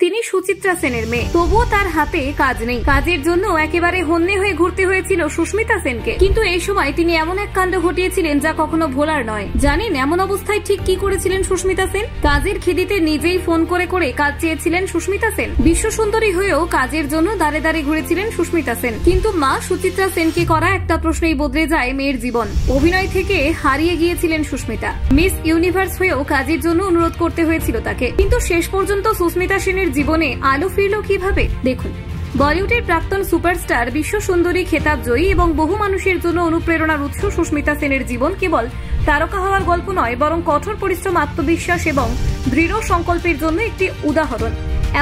তিনি সুচিত্রা সেনের মেয়ে, তবুও তার হাতে কাজ নেই। কাজের জন্য একেবারে হন্যে হয়ে ঘুরতে হয়েছিল সুস্মিতা সেনকে। কিন্তু এই সময় তিনি এমন এক কাণ্ড ঘটিয়েছিলেন যা কখনো ভোলার নয়। জানেন এমন অবস্থায় ঠিক কি করেছিলেন সুস্মিতা সেন? কাজের খিদিতে নিজেই ফোন করে করে কাজ চেয়েছিলেন সুস্মিতা সেন। বিশ্ব সুন্দরী হয়েও কাজের জন্য দাঁড়ে দাঁড়িয়ে ঘুরেছিলেন সুস্মিতা সেন। কিন্তু মা সুচিত্রা সেনকে করা একটা প্রশ্নেই বদলে যায় মেয়ের জীবন। অভিনয় থেকে হারিয়ে গিয়েছিলেন সুস্মিতা। মিস ইউনিভার্স হয়েও কাজের জন্য অনুরোধ করতে হয়েছিল তাকে। কিন্তু শেষ পর্যন্ত সুস্মিতা সেনের জীবনে আলো ফিরল কিভাবে দেখুন। বলিউডের প্রাক্তন সুপারস্টার, বিশ্ব সুন্দরী খেতাব জয়ী এবং বহু মানুষের জন্য অনুপ্রেরণার উৎস সুস্মিতা সেনের জীবন কেবল তারকা হওয়ার গল্প নয়, বরং কঠোর পরিশ্রম, আত্মবিশ্বাস এবং দৃঢ় সংকল্পের জন্য একটি উদাহরণ।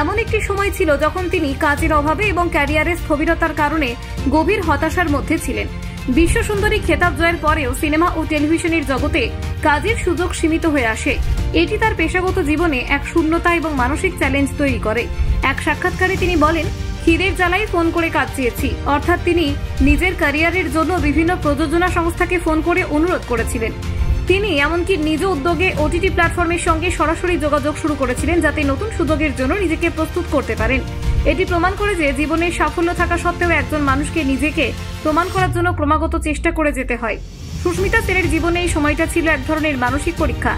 এমন একটি সময় ছিল যখন তিনি কাজের অভাবে এবং ক্যারিয়ারের স্থবিরতার কারণে গভীর হতাশার মধ্যে ছিলেন। বিশ্ব সুন্দরী খেতাব জয়ের পরেও সিনেমা ও টেলিভিশনের জগতে কাজের সুযোগ সীমিত হয়ে আসে। এটি তার পেশাগত জীবনে এক শূন্যতা এবং মানসিক চ্যালেঞ্জ তৈরি করে। এক সাক্ষাৎকারে তিনি বলেন, খিদের জ্বালায় ফোন করে কাজ চেয়েছি। অর্থাৎ তিনি নিজের ক্যারিয়ারের জন্য বিভিন্ন প্রযোজনা সংস্থাকে ফোন করে অনুরোধ করেছিলেন। তিনি এমনকি নিজ উদ্যোগে ওটিটি প্ল্যাটফর্মের সঙ্গে সরাসরি যোগাযোগ শুরু করেছিলেন, যাতে নতুন সুযোগের জন্য নিজেকে প্রস্তুত করতে পারেন। এটি প্রমাণ করে যে জীবনের সাফল্য থাকা সত্ত্বেও একজন মানুষকে নিজেকে প্রমাণ করার জন্য ক্রমাগত চেষ্টা করে যেতে হয়। সুস্মিতা সেনের জীবনে এই সময়টা ছিল এক ধরনের মানসিক পরীক্ষা।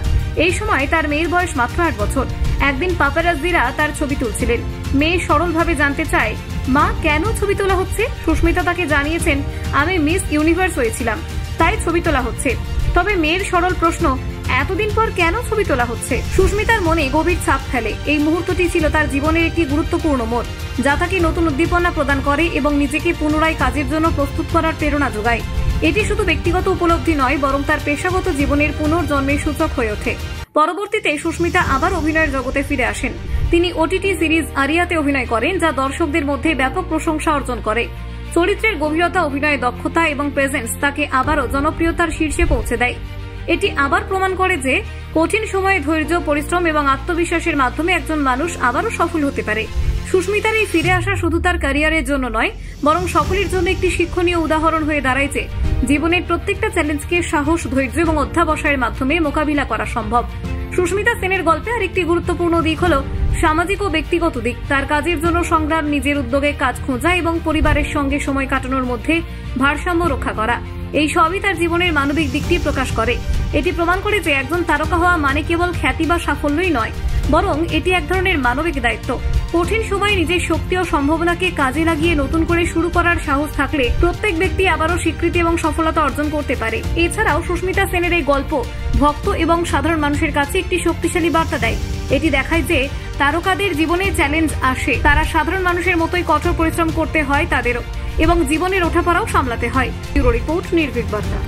এই সময় তার মেয়ের বয়স মাত্র 8 বছর। একদিন পাপারাজ্জিরা তার ছবি তুলছিলেন। মেয়ে সরলভাবে জানতে চায়, মা কেন ছবি তোলা হচ্ছে? সুস্মিতা তাকে জানিয়েছেন, আমি মিস ইউনিভার্স হয়েছিলাম, তাই ছবি তোলা হচ্ছে। তবে মেয়ের সরল প্রশ্ন, এতদিন পর কেন ছবি তোলা হচ্ছে? সুস্মিতার মনে গভীর ছাপ ফেলে। এই মুহূর্তটি ছিল তার জীবনের একটি গুরুত্বপূর্ণ মোড়, যা তাকে নতুন উদ্দীপনা প্রদান করে এবং নিজেকে পুনরায় কাজের জন্য প্রস্তুত করার প্রেরণা যোগায়। এটি শুধু ব্যক্তিগত উপলব্ধি নয়, বরং তার পেশাগত জীবনের পুনর্জন্মের সূচক হয়ে ওঠে। পরবর্তীতে সুস্মিতা আবার অভিনয়ের জগতে ফিরে আসেন। তিনি ওটিটি সিরিজ আরিয়াতে অভিনয় করেন, যা দর্শকদের মধ্যে ব্যাপক প্রশংসা অর্জন করে। চরিত্রের গভীরতা, অভিনয়ের দক্ষতা এবং প্রেজেন্স তাকে আবারও জনপ্রিয়তার শীর্ষে পৌঁছে দেয়। এটি আবার প্রমাণ করে যে কঠিন সময়ে ধৈর্য, পরিশ্রম এবং আত্মবিশ্বাসের মাধ্যমে একজন মানুষ আবারও সফল হতে পারে। সুস্মিতার এই ফিরে আসা শুধু তার ক্যারিয়ারের জন্য নয়, বরং সকলের জন্য একটি শিক্ষণীয় উদাহরণ হয়ে দাঁড়ায় যে জীবনের প্রত্যেকটা চ্যালেঞ্জকে সাহস, ধৈর্য এবং অধ্যাবসায়ের মাধ্যমে মোকাবিলা করা সম্ভব। সুস্মিতা সেনের গল্পে আরেকটি গুরুত্বপূর্ণ দিক হল সামাজিক ও ব্যক্তিগত দিক। তার কাজের জন্য সংগ্রাম, নিজের উদ্যোগে কাজ খোঁজা এবং পরিবারের সঙ্গে সময় কাটানোর মধ্যে ভারসাম্য রক্ষা করা, এই সবই তার জীবনের মানবিক দিকটি প্রকাশ করে। এটি প্রমাণ করে যে একজন তারকা হওয়া মানে কেবল খ্যাতি বা সাফল্যই নয়, বরং এটি এক ধরনের মানবিক দায়িত্ব। কঠিন সময়ে নিজের শক্তি ও সম্ভাবনাকে কাজে লাগিয়ে নতুন করে শুরু করার সাহস থাকলে প্রত্যেক ব্যক্তি আবারও স্বীকৃতি এবং সফলতা অর্জন করতে পারে। এছাড়াও সুস্মিতা সেনের এই গল্প ভক্ত এবং সাধারণ মানুষের কাছে একটি শক্তিশালী বার্তা দেয়। এটি দেখায় যে তারকাদের জীবনে চ্যালেঞ্জ আসে, তারা সাধারণ মানুষের মতোই কঠোর পরিশ্রম করতে হয় তাদেরও, এবং জীবনের ওঠাপড়াও সামলাতে হয়। ব্যুরো রিপোর্ট, নির্ভীক বার্তা।